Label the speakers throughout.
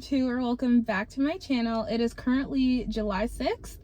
Speaker 1: welcome back to my channel. It is currently July 6th.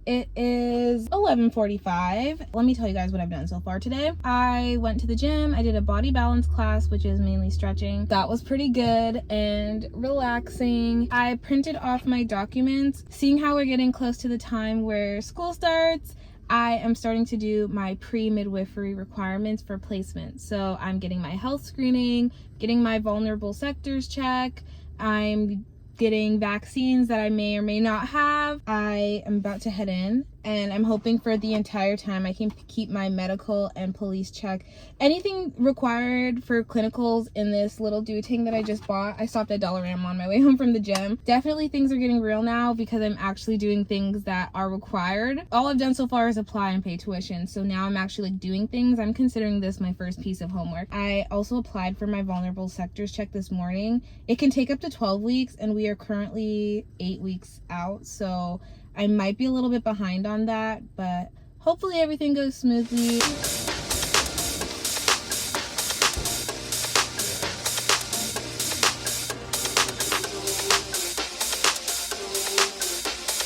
Speaker 1: It is 11:45. Let me tell you guys what I've done so far today. I went to the gym. I did a body balance class, which is mainly stretching. That was pretty good and relaxing. I printed off my documents. Seeing how we're getting close to the time where school starts, I am starting to do my pre-midwifery requirements for placement. So I'm getting my health screening, getting my vulnerable sectors check. I'm getting vaccines that I may or may not have. I am about to head in and I'm hoping for the entire time I can keep my medical and police check. Anything required for clinicals in this little duotang that I just bought. I stopped at Dollarama on my way home from the gym. Definitely things are getting real now because I'm actually doing things that are required. All I've done so far is apply and pay tuition. So now I'm actually doing things. I'm considering this my first piece of homework. I also applied for my vulnerable sectors check this morning. It can take up to 12 weeks and we are currently 8 weeks out. So I might be a little bit behind on that, but hopefully everything goes smoothly.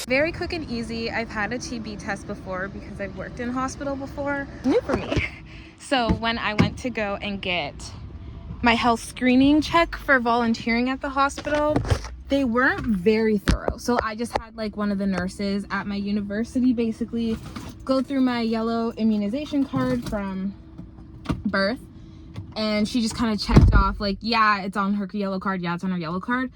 Speaker 1: Very quick and easy. I've had a TB test before because I've worked in a hospital before. New for me. So when I went to go and get my health screening check for volunteering at the hospital, they weren't very thorough. So I just had like one of the nurses at my university basically go through my yellow immunization card from birth, and she just kind of checked off like, yeah, it's on her yellow card, yeah, it's on her yellow card.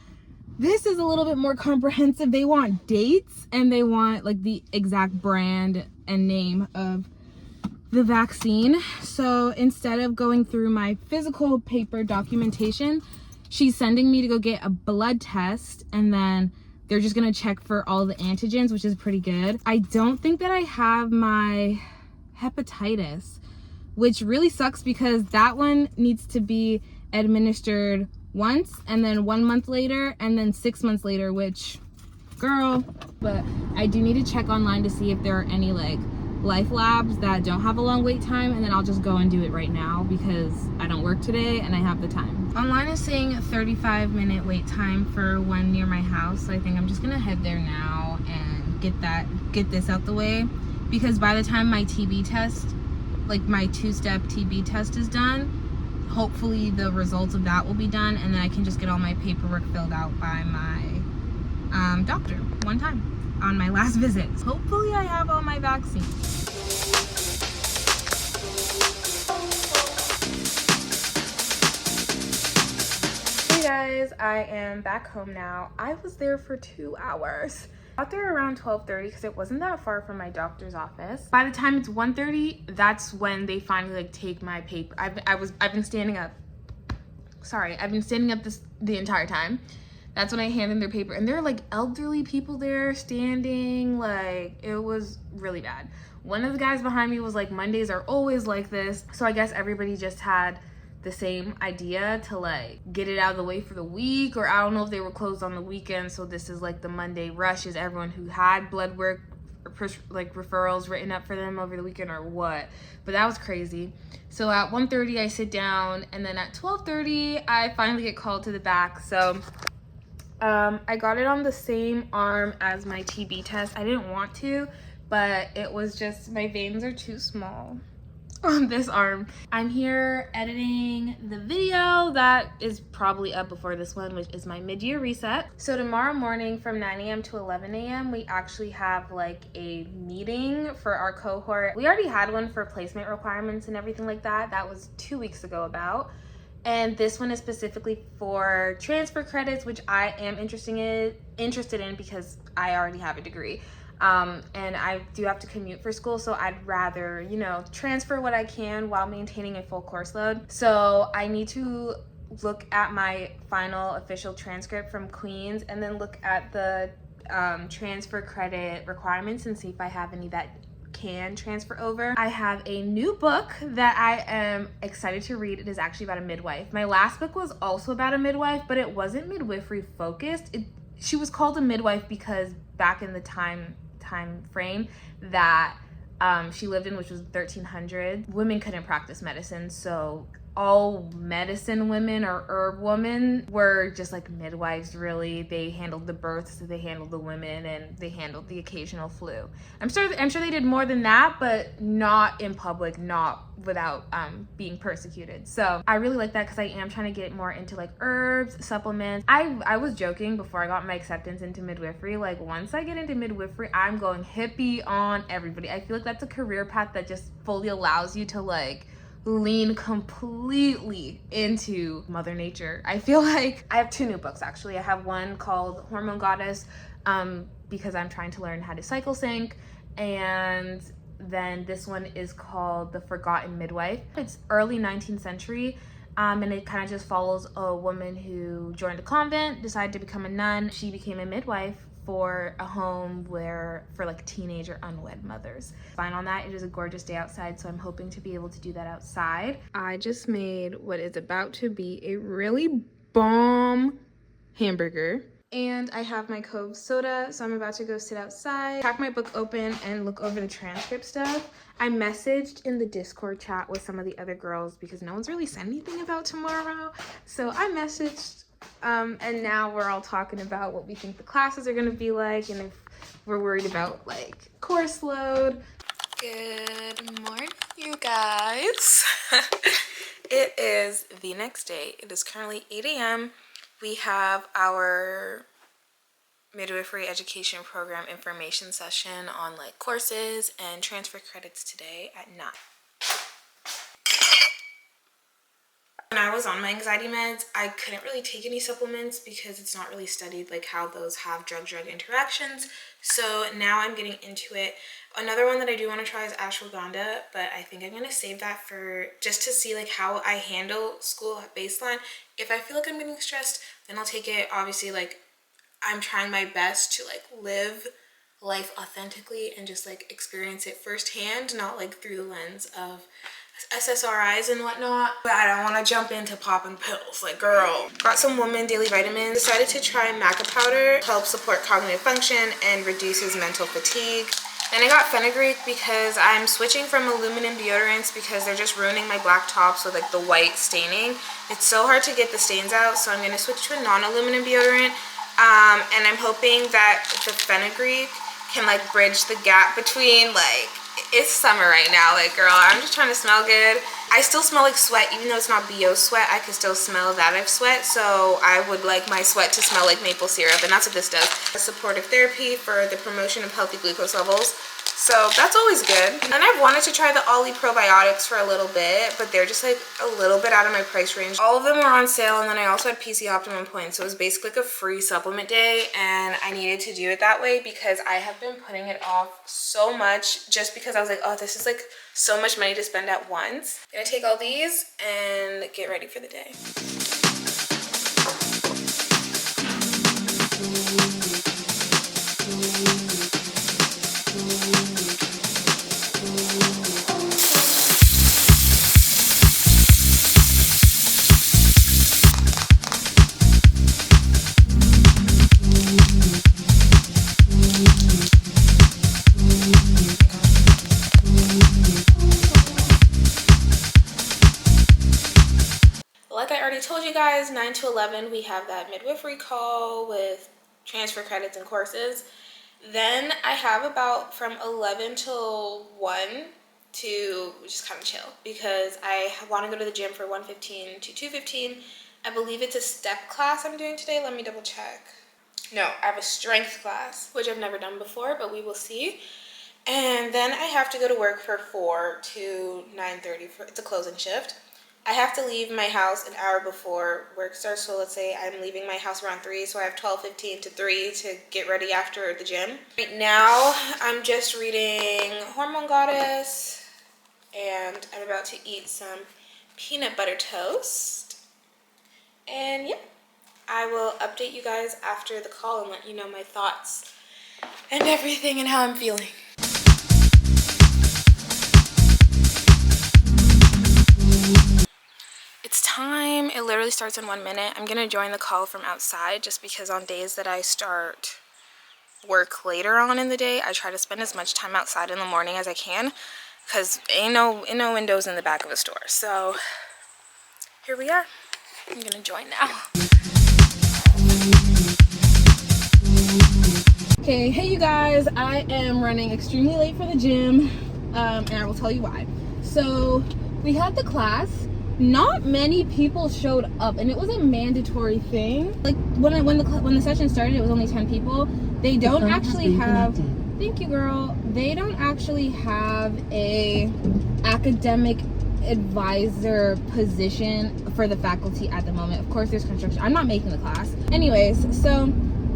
Speaker 1: This is a little bit more comprehensive. They want dates and they want like the exact brand and name of the vaccine. So instead of going through my physical paper documentation, she's sending me to go get a blood test, and then they're just gonna check for all the antigens, which is pretty good. I don't think that I have my hepatitis, which really sucks because that one needs to be administered once and then 1 month later and then 6 months later, which, girl. But I do need to check online to see if there are any like life labs that don't have a long wait time, and then I'll just go and do it right now because I don't work today and I have the time. Online is saying 35-minute wait time for one near my house, so I think I'm just gonna head there now and get this out the way, because by the time my TB test, like my 2-step TB test is done, hopefully the results of that will be done, and then I can just get all my paperwork filled out by my doctor one time on my last visit. Hopefully I have all my vaccines. Hey guys, I am back home now. I was there for 2 hours. I got there around 12:30 because it wasn't that far from my doctor's office. By the time it's 1:30, that's when they finally like take my paper. I've been standing up. Sorry, I've been standing up the entire time. That's when I hand them their paper, and there are like elderly people there standing, like it was really bad. One of the guys behind me was like, Mondays are always like this. So I guess everybody just had the same idea to like get it out of the way for the week, or I don't know if they were closed on the weekend, so this is like the Monday rush is everyone who had blood work or like referrals written up for them over the weekend or what. But that was crazy. So at 1:30 I sit down, and then at 12:30 I finally get called to the back. So I got it on the same arm as my TB test. I didn't want to, but it was just, my veins are too small on this arm. I'm here editing the video that is probably up before this one, which is my mid-year reset. So tomorrow morning from 9 a.m. to 11 a.m. we actually have like a meeting for our cohort. We already had one for placement requirements and everything like that. That was 2 weeks ago about. And this one is specifically for transfer credits, which I am interested in because I already have a degree. And I do have to commute for school, so I'd rather, you know, transfer what I can while maintaining a full course load. So I need to look at my final official transcript from Queens and then look at the transfer credit requirements and see if I have any that can transfer over. I have a new book that I am excited to read. It is actually about a midwife. My last book was also about a midwife, but it wasn't midwifery focused. She was called a midwife because back in the time frame that she lived in, which was 1300, women couldn't practice medicine, so all medicine women or herb women were just like midwives. Really, they handled the births, they handled the women, and they handled the occasional flu. I'm sure they did more than that, but not in public, not without being persecuted. So I really like that because I am trying to get more into like herbs, supplements. I was joking before I got my acceptance into midwifery, like once I get into midwifery, I'm going hippie on everybody. I feel like that's a career path that just fully allows you to like lean completely into Mother Nature. I feel like I have 2 new books actually. I have one called Hormone Goddess, because I'm trying to learn how to cycle sync, and then this one is called The Forgotten Midwife. It's early 19th century, and it kind of just follows a woman who joined a convent, decided to become a nun. She became a midwife for a home for like teenage or unwed mothers. Fine on that. It is a gorgeous day outside, so I'm hoping to be able to do that outside. I just made what is about to be a really bomb hamburger. And I have my Cove soda, so I'm about to go sit outside, crack my book open, and look over the transcript stuff. I messaged in the Discord chat with some of the other girls because no one's really said anything about tomorrow. So I messaged, and now we're all talking about what we think the classes are gonna be like, and if we're worried about like course load. Good morning, you guys. It is the next day. It is currently 8 a.m. We have our midwifery education program information session on like courses and transfer credits today at 9. When I was on my anxiety meds, I couldn't really take any supplements because it's not really studied like how those have drug-drug interactions. So now I'm getting into it. Another one that I do want to try is ashwagandha, but I think I'm going to save that for just to see like how I handle school at baseline. If I feel like I'm getting stressed, then I'll take it. Obviously, like I'm trying my best to like live life authentically and just like experience it firsthand, not like through the lens of SSRIs and whatnot. But I don't want to jump into popping pills, like girl. Got some woman daily vitamins. Decided to try maca powder, help support cognitive function and reduces mental fatigue. Then I got fenugreek because I'm switching from aluminum deodorants because they're just ruining my black tops with like the white staining. It's so hard to get the stains out, so I'm going to switch to a non-aluminum deodorant. And I'm hoping that the fenugreek can like bridge the gap between like, it's summer right now, like girl, I'm just trying to smell good. I still smell like sweat, even though it's not BO sweat, I can still smell that I've sweat, so I would like my sweat to smell like maple syrup, and that's what this does. Supportive therapy for the promotion of healthy glucose levels. So that's always good. And I've wanted to try the Ollie probiotics for a little bit, but they're just like a little bit out of my price range. All of them were on sale, and then I also had PC Optimum points, so it was basically like a free supplement day, and I needed to do it that way because I have been putting it off so much just because I was like, oh, this is like so much money to spend at once. I'm gonna take all these and get ready for the day. Like I already told you guys, 9 to 11 we have that midwifery call with transfer credits and courses. Then I have about from 11 till 1 to just kind of chill because I want to go to the gym for 1:15 to 2:15. I believe it's a step class I'm doing today. Let me double check. No, I have a strength class, which I've never done before, but we will see. And then I have to go to work for 4 to 9:30. It's a closing shift. I have to leave my house an hour before work starts. So let's say I'm leaving my house around 3, so I have 12:15 to 3 to get ready after the gym. Right now, I'm just reading Hormone Goddess, and I'm about to eat some peanut butter toast. And yeah, I will update you guys after the call and let you know my thoughts and everything and how I'm feeling. It's time. It literally starts in 1 minute. I'm gonna join the call from outside just because on days that I start work later on in the day, I try to spend as much time outside in the morning as I can because ain't no windows in the back of a store. So here we are. I'm gonna join now. Okay, hey you guys, I am running extremely late for the gym, and I will tell you why. So we had the class. Not many people showed up, and it was a mandatory thing. Like when the session started, it was only 10 people. They don't actually have. Thank you, girl. They don't actually have a academic advisor position for the faculty at the moment. Of course, there's construction. I'm not making the class. Anyways, so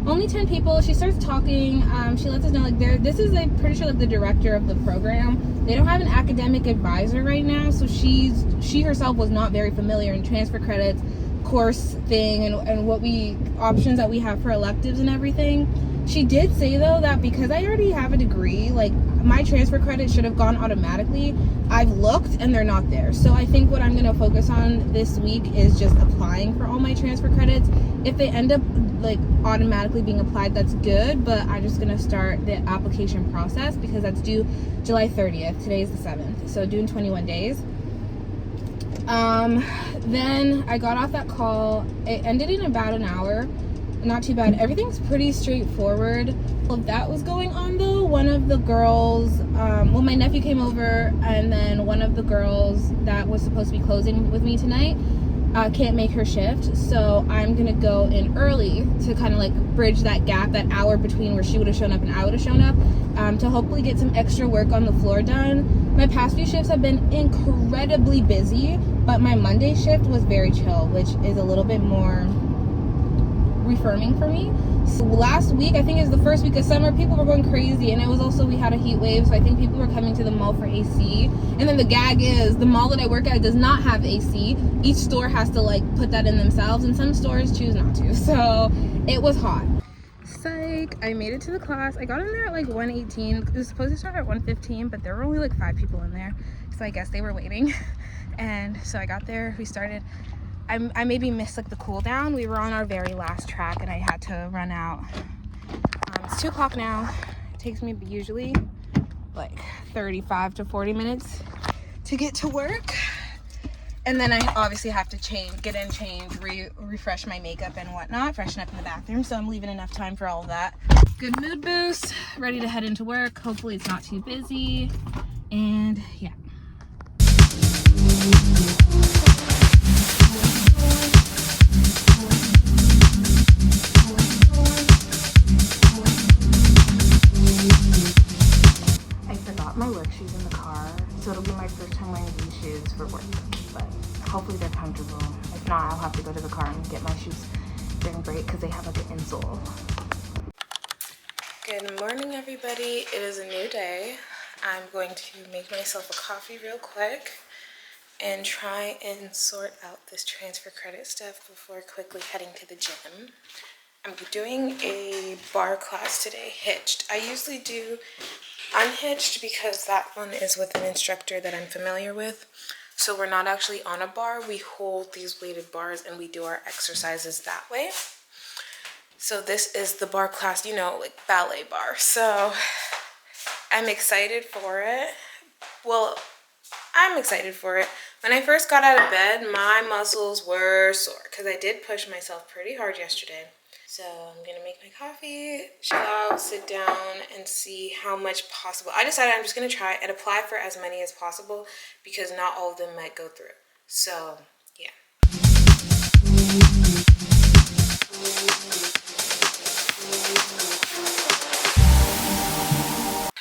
Speaker 1: only 10 people. She starts talking. She lets us know like this is like pretty sure like the director of the program. They don't have an academic advisor right now, so she herself was not very familiar in transfer credits, course thing, and what options that we have for electives and everything. She did say though that because I already have a degree, like my transfer credit should have gone automatically. I've looked and they're not there. So I think what I'm going to focus on this week is just applying for all my transfer credits. If they end up like automatically being applied, that's good, but I'm just going to start the application process because that's due July 30th. Today is the 7th, so due in 21 days. Then I got off that call. It ended in about an hour. Not too bad. Everything's pretty straightforward. Well, that was going on though. One of the girls, my nephew came over, and then one of the girls that was supposed to be closing with me tonight can't make her shift, so I'm gonna go in early to kind of like bridge that gap, that hour between where she would have shown up and I would have shown up, to hopefully get some extra work on the floor done. My past few shifts have been incredibly busy, but my Monday shift was very chill, which is a little bit more reaffirming for me. So last week, I think it was the first week of summer, people were going crazy, and it was also, we had a heat wave, so I think people were coming to the mall for AC. And then the gag is, the mall that I work at does not have AC. Each store has to like put that in themselves, and some stores choose not to. So it was hot. Psych, I made it to the class. I got in there at like 1:18. It was supposed to start at 1:15, but there were only like 5 people in there, so I guess they were waiting. And so I got there, we started. I maybe missed like the cool down. We were on our very last track and I had to run out. It's 2 o'clock now. It takes me usually like 35 to 40 minutes to get to work. And then I obviously have to get in, change, refresh my makeup and whatnot, freshen up in the bathroom. So I'm leaving enough time for all of that. Good mood boost, ready to head into work. Hopefully it's not too busy. And yeah. My work shoes in the car, so it'll be my first time wearing these shoes for work, but hopefully they're comfortable. If not, I'll have to go to the car and get my shoes during break because they have like an insole. Good morning, everybody. It is a new day. I'm going to make myself a coffee real quick and try and sort out this transfer credit stuff before quickly heading to the gym. I'm doing a bar class today, hitched. I usually do unhitched because that one is with an instructor that I'm familiar with. So we're not actually on a bar. We hold these weighted bars and we do our exercises that way. So this is the bar class, you know, like ballet bar. So I'm excited for it. Well, I'm excited for it. When I first got out of bed, my muscles were sore because I did push myself pretty hard yesterday. So I'm gonna make my coffee, chill out, sit down, and see how much possible. I decided I'm just gonna try and apply for as many as possible because not all of them might go through. So yeah.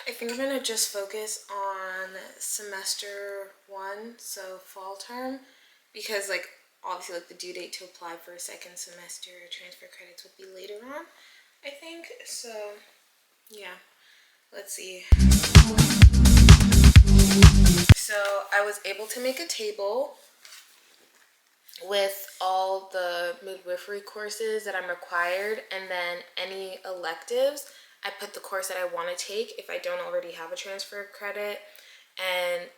Speaker 1: I think I'm gonna just focus on semester 1, so fall term, because like obviously like the due date to apply for a second semester transfer credits would be later on, I think. So yeah, let's see. So I was able to make a table with all the midwifery courses that I'm required, and then any electives. I put the course that I want to take if I don't already have a transfer credit, and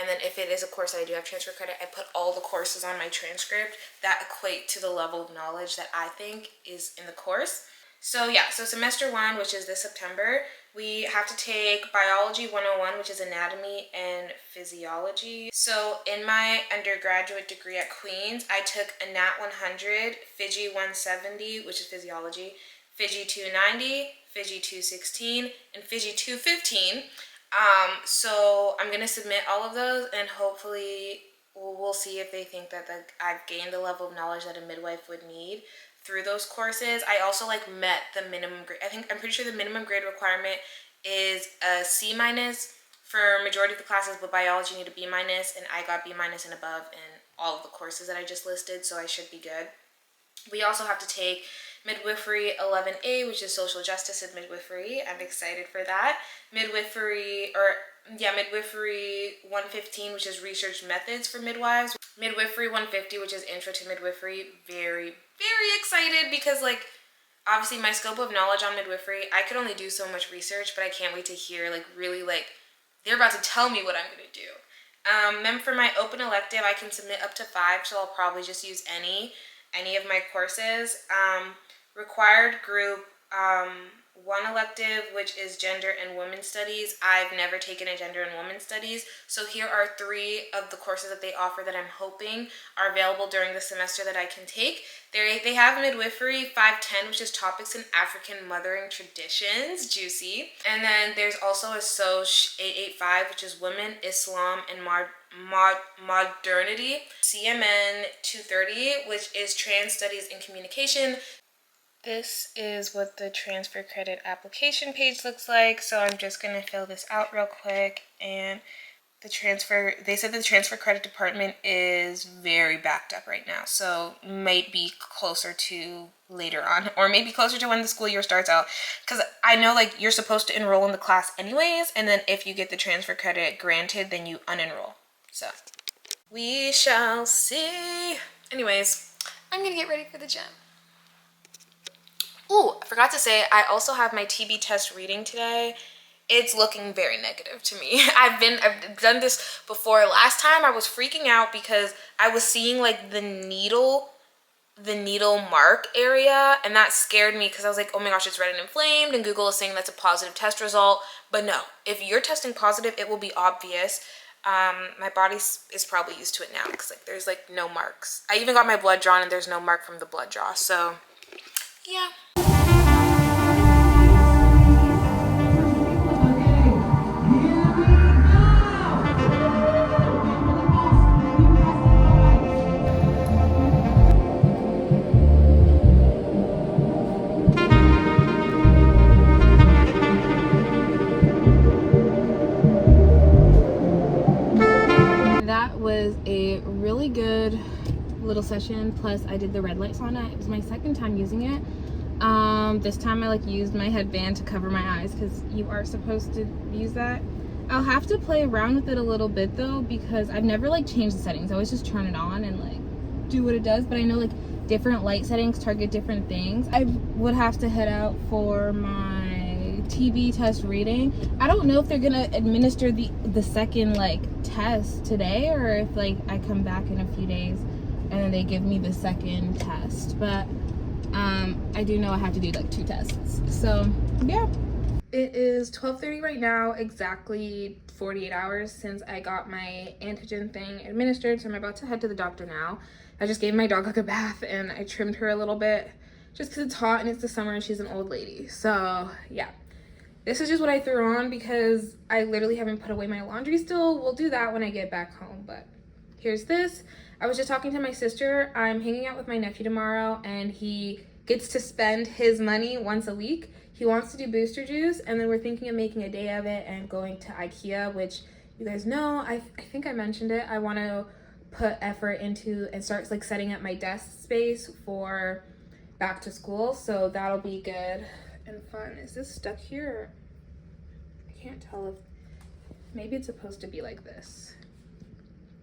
Speaker 1: then if it is a course that I do have transfer credit, I put all the courses on my transcript that equate to the level of knowledge that I think is in the course. So yeah, so semester 1, which is this September, we have to take Biology 101, which is anatomy and physiology. So in my undergraduate degree at Queens, I took a Nat 100, Fiji 170, which is physiology, Fiji 290, Fiji 216, and Fiji 215. So I'm gonna submit all of those, and hopefully we'll see if they think that I've gained the level of knowledge that a midwife would need through those courses. I also met the minimum grade. I'm pretty sure the minimum grade requirement is a C minus for majority of the classes, but biology need a B minus, and I got B minus and above in all of the courses that I just listed, so I should be good. We also have to take Midwifery 11A, which is social justice and midwifery. I'm excited for that. Midwifery 115, which is research methods for midwives. Midwifery 150, which is intro to midwifery. Very, very excited because obviously my scope of knowledge on midwifery, I could only do so much research, but I can't wait to hear really they're about to tell me what I'm going to do. Then for my open elective, I can submit up to 5, so I'll probably just use any of my courses. Required group, 1 elective, which is gender and women's studies. I've never taken a gender and women's studies, so here are 3 of the courses that they offer that I'm hoping are available during the semester that I can take. They have midwifery 510, which is topics in African mothering traditions, juicy. And then there's also a Soc 885, which is women, Islam, and modernity. CMN 230, which is trans studies and communication. This is what the transfer credit application page looks like. So I'm just going to fill this out real quick. And they said the transfer credit department is very backed up right now. So might be closer to later on, or maybe closer to when the school year starts out. Because I know you're supposed to enroll in the class anyways. And then if you get the transfer credit granted, then you unenroll. So we shall see. Anyways, I'm going to get ready for the gym. Ooh, I forgot to say, I also have my TB test reading today. It's looking very negative to me. I've done this before. Last time I was freaking out because I was seeing the needle mark area, and that scared me because I was like, oh my gosh, it's red and inflamed, and Google is saying that's a positive test result. But no, if you're testing positive, it will be obvious. My body is probably used to it now because there's no marks. I even got my blood drawn and there's no mark from the blood draw. So yeah. That was a really good little session. Plus I did the red light sauna. It was my second time using it. This time I used my headband to cover my eyes because you are supposed to use that. I'll have to play around with it a little bit though, because I've never changed the settings. I always just turn it on and do what it does, but I know different light settings target different things. I would have to head out for my TB test reading. I don't know if they're gonna administer the second test today, or if I come back in a few days and then they give me the second test, but I do know I have to do 2 tests. So yeah, it is 12:30 right now, exactly 48 hours since I got my antigen thing administered. So I'm about to head to the doctor now. I just gave my dog a bath and I trimmed her a little bit just because it's hot and it's the summer and she's an old lady. So yeah, this is just what I threw on because I literally haven't put away my laundry still. We'll do that when I get back home, but here's this. I was just talking to my sister. I'm hanging out with my nephew tomorrow and he gets to spend his money once a week. He wants to do booster juice, and then we're thinking of making a day of it and going to IKEA, which you guys know, I think I mentioned it. I want to put effort into and start setting up my desk space for back to school, so that'll be good and fun. Is this stuck here? I can't tell if maybe it's supposed to be like this.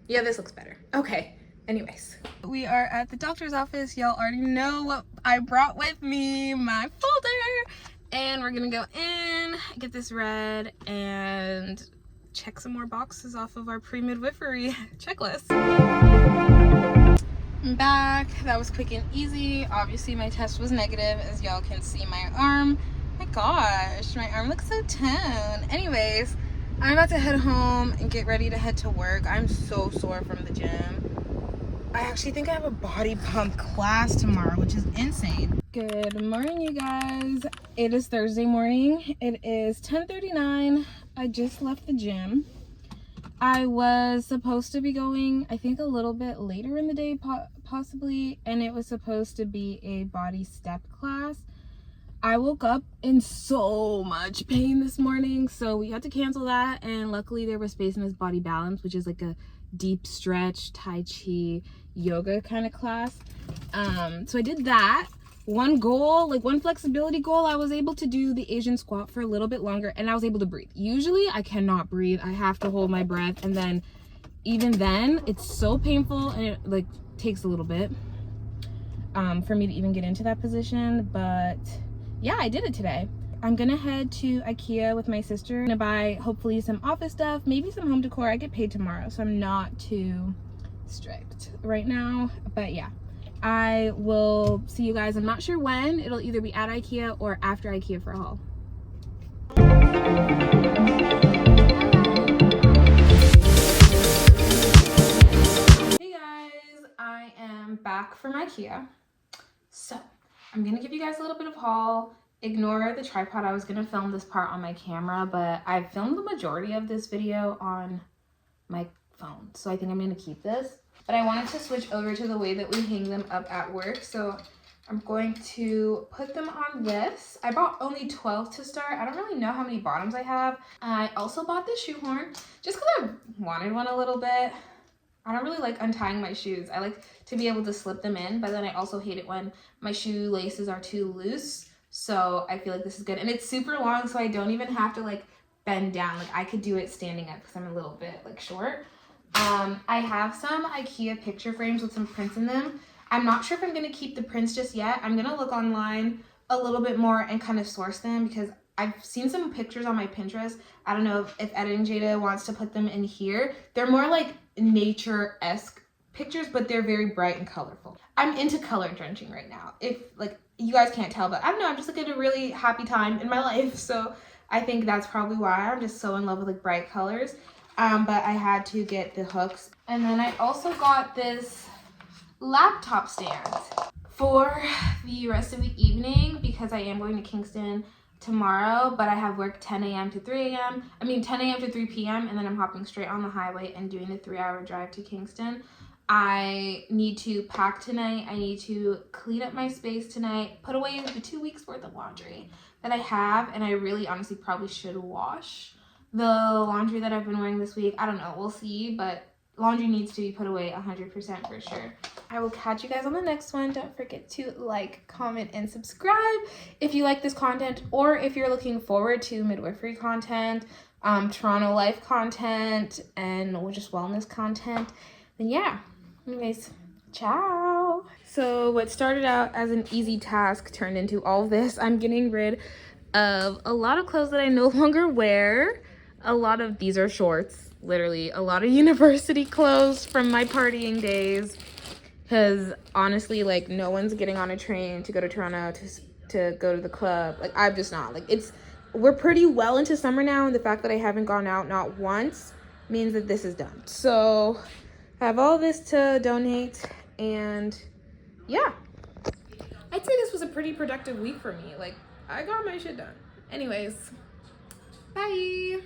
Speaker 1: Yeah, this looks better. Okay. Anyways, we are at the doctor's office. Y'all already know what I brought with me, my folder. And we're gonna go in, get this read, and check some more boxes off of our pre-midwifery checklist. I'm back. That was quick and easy. Obviously my test was negative, as y'all can see my arm. My gosh, my arm looks so toned. Anyways, I'm about to head home and get ready to head to work. I'm so sore from the gym. I actually think I have a body pump class tomorrow, which is insane. Good morning, you guys. It is Thursday morning. It is 10:39. I just left the gym. I was supposed to be going, I think, a little bit later in the day, possibly, and it was supposed to be a body step class. I woke up in so much pain this morning, so we had to cancel that, and luckily there was space in this body balance, which is like a deep stretch, tai chi, yoga kind of class. So I did that. One flexibility goal, I was able to do the Asian squat for a little bit longer, and I was able to breathe. Usually I cannot breathe. I have to hold my breath, and then even then it's so painful, and it like takes a little bit for me to even get into that position. But yeah, I did it today. I'm gonna head to IKEA with my sister. I'm gonna buy hopefully some office stuff, maybe some home decor. I get paid tomorrow, so I'm not too strict right now, but yeah. I will see you guys. I'm not sure when. It'll either be at IKEA or after IKEA for a haul. Hey guys, I am back from IKEA. So I'm gonna give you guys a little bit of haul. Ignore the tripod. I was gonna film this part on my camera, but I filmed the majority of this video on my phone, so I think I'm gonna keep this. But I wanted to switch over to the way that we hang them up at work, so I'm going to put them on this. I bought only 12 to start. I don't really know how many bottoms I have. I also bought this shoehorn just because I wanted one a little bit. I don't really like untying my shoes. I like to be able to slip them in, but then I also hate it when my shoelaces are too loose. So I feel like this is good. And it's super long, so I don't even have to like bend down. Like I could do it standing up because I'm a little bit like short. I have some IKEA picture frames with some prints in them. I'm not sure if I'm going to keep the prints just yet. I'm going to look online a little bit more and kind of source them because I've seen some pictures on my Pinterest. I don't know if Editing Jada wants to put them in here. They're more like nature-esque pictures, but they're very bright and colorful. I'm into color drenching right now. If like you guys can't tell, but I don't know, I'm just like at a really happy time in my life. So I think that's probably why I'm just so in love with like bright colors. But I had to get the hooks. And then I also got this laptop stand for the rest of the evening because I am going to Kingston tomorrow, but I have work 10 a.m. to 3 a.m. I mean 10 a.m. to 3 p.m. and then I'm hopping straight on the highway and doing the 3-hour drive to Kingston. I need to pack tonight. I need to clean up my space tonight, put away the 2 weeks worth of laundry that I have, and I really honestly probably should wash the laundry that I've been wearing this week. I don't know, we'll see, but laundry needs to be put away 100% for sure. I will catch you guys on the next one. Don't forget to like, comment, and subscribe if you like this content, or if you're looking forward to midwifery content, Toronto life content, and just wellness content. Then yeah, anyways, ciao. So what started out as an easy task turned into all this. I'm getting rid of a lot of clothes that I no longer wear. A lot of these are shorts, literally a lot of university clothes from my partying days, because honestly, like, no one's getting on a train to go to Toronto to go to the club. Like, I'm just not. Like, we're pretty well into summer now, and the fact that I haven't gone out not once means that this is done. So I have all this to donate, and yeah, I'd say this was a pretty productive week for me. Like, I got my shit done. Anyways, bye.